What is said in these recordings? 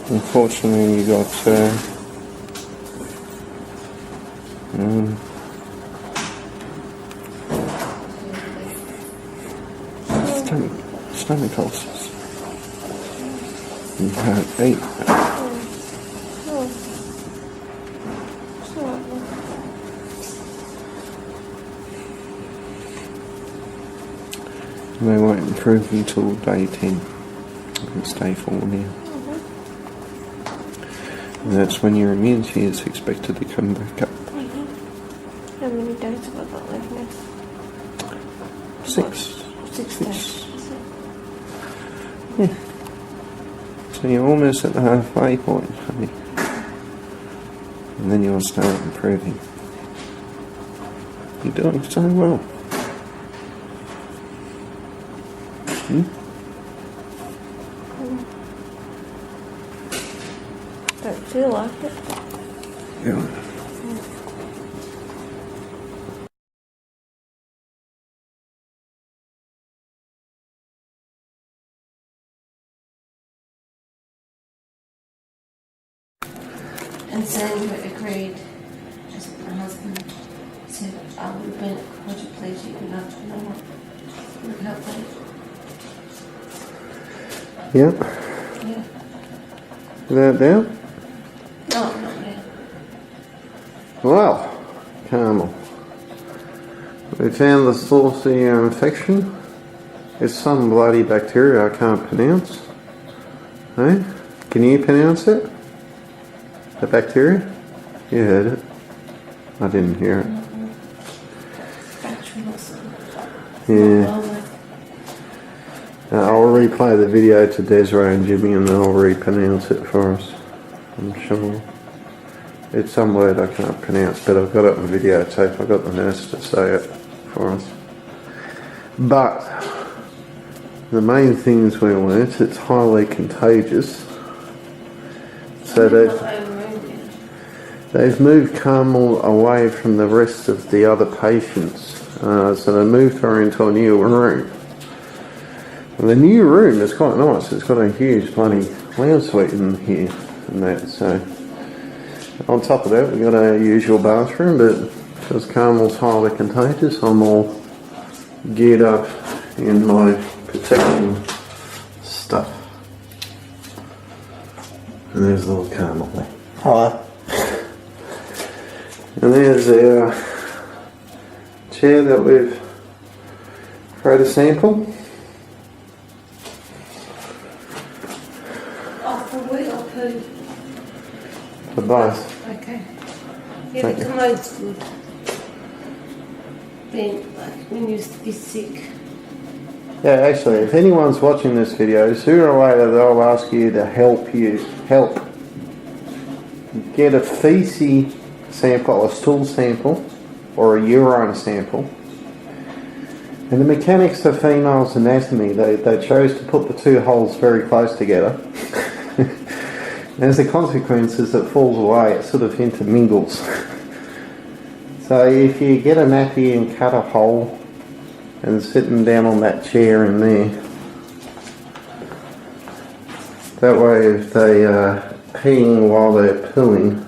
Unfortunately, you got stomach ulcers. You can't eat. And they won't improve until day 10. It's day 4 now. And that's when your immunity is expected to come back up. How many days have I got left now? 6. 6 days. Yeah. So you're almost at the halfway point, honey. And then you'll start improving. You're doing so well. Don't feel like it. Yeah. And Sandra agreed, just my husband said I would have been quadriplegic enough to know what would help me. Yeah. Yeah. Without doubt? No, not now. Well, Carmel, we found the source of your infection. It's some bloody bacteria I can't pronounce. Hey? Can you pronounce it? The bacteria? You heard it. I didn't hear it. Yeah. I'll replay the video to Desiree and Jimmy and they'll re-pronounce it for us. I'm sure. It's some word I can't pronounce, but I've got it on videotape. I've got the nurse to say it for us. But the main things we learnt, it's highly contagious. So they've moved Carmel away from the rest of the other patients. So they moved her into a new room. And the new room is quite nice. It's got a huge bloody lounge suite in here and that. So on top of that, we've got our usual bathroom, but because Carmel's highly contagious, I'm all geared up in my protection stuff. And there's little Carmel there. Hello. And there's our chair that we've created a sample. Oh, for wheel or poo? For both. Okay. Yeah, the commode's good. Then, like, when you used to be sick. Yeah, actually, if anyone's watching this video, sooner or later they'll ask you to help get a feces sample, a stool sample, or a urine sample. And the mechanics of females' anatomy, they chose to put the two holes very close together. As a consequence, as it falls away, it sort of intermingles. So if you get a nappy and cut a hole and sitting down on that chair in there, that way if they are peeing while they're pooing,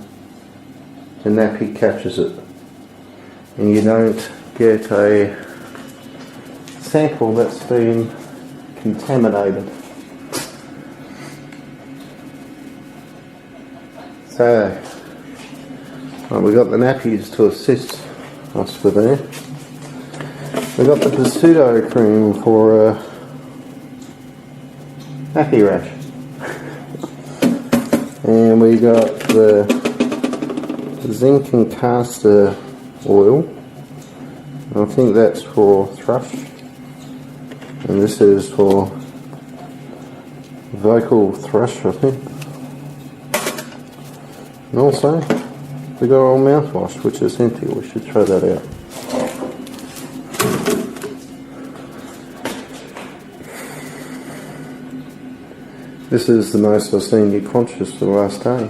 the nappy catches it. And you don't get a sample that's been contaminated. So, well, we've got the nappies to assist us with that. We've got the pseudo cream for nappy rash. And we got the zinc and castor oil. I think that's for thrush. And this is for vocal thrush, I think. And also, we got our mouthwash, which is empty. We should try that out. This is the most I've seen you conscious for the last day.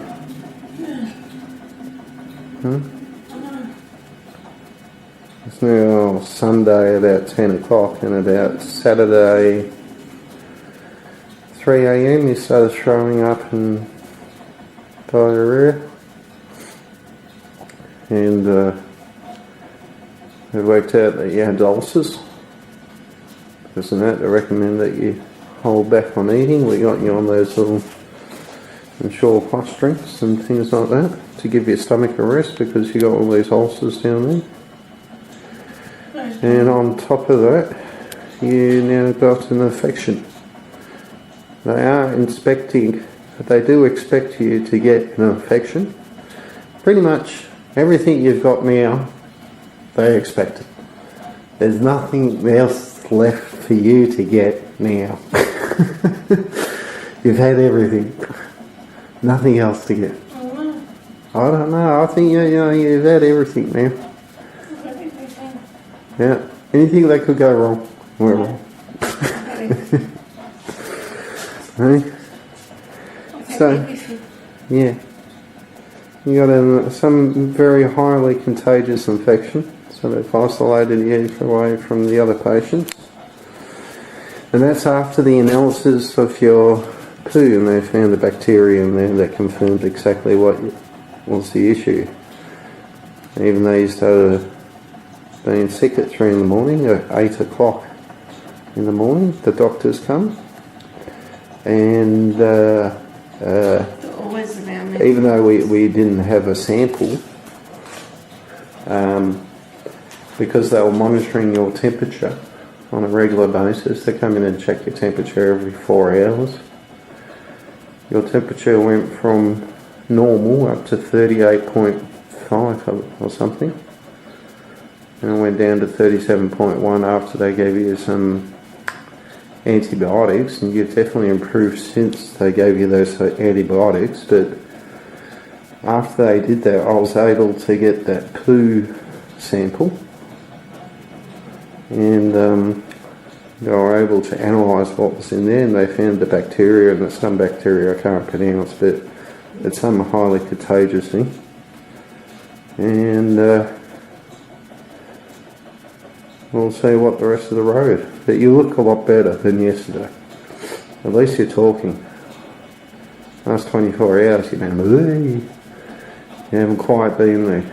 It's now Sunday about 10 o'clock, and about Saturday 3 a.m. you started throwing up and diarrhea, and it worked out that you had ulcers. Because of that, I recommend that you hold back on eating. We got you on those little Ensure plus drinks and things like that to give your stomach a rest because you got all these ulcers down there. And on top of that, you now got an infection. They do expect you to get an infection. Pretty much everything you've got now, they expect it. There's nothing else left for you to get now. You've had everything. Nothing else to get. I don't know. I think you've had everything now. Yeah. Anything that could go wrong, went wrong. Right? So, yeah. You got some very highly contagious infection. So they've isolated you away from the other patients. And that's after the analysis of your poo, and they found the bacteria in there that confirmed exactly what was the issue. Even though you started being sick at 3 in the morning, at 8 o'clock in the morning, the doctors come, and even though we didn't have a sample, because they were monitoring your temperature on a regular basis, they come in and check your temperature every 4 hours. Your temperature went from normal up to 38.5 or something, and it went down to 37.1 after they gave you some antibiotics, and you've definitely improved since they gave you those antibiotics. But after they did that, I was able to get that poo sample, and they were able to analyse what was in there, and they found the bacteria, and there's some bacteria I can't pronounce, but it's some highly contagious thing. And we'll see what the rest of the road. But you look a lot better than yesterday. At least you're talking. Last 24 hours you've been, you haven't quite been there.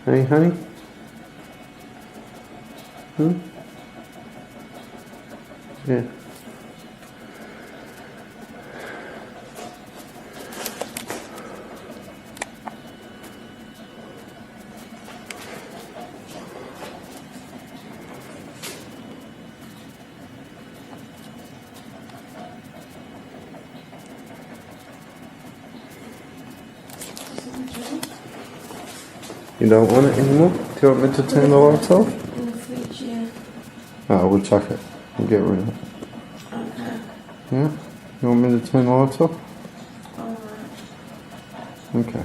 Hey, honey? Yeah. You don't want it anymore? Do you want me to turn the lights off? In the fridge, yeah. Oh, we'll chuck it. We'll get rid of it. Okay. Yeah? You want me to turn the lights off? Alright. Okay.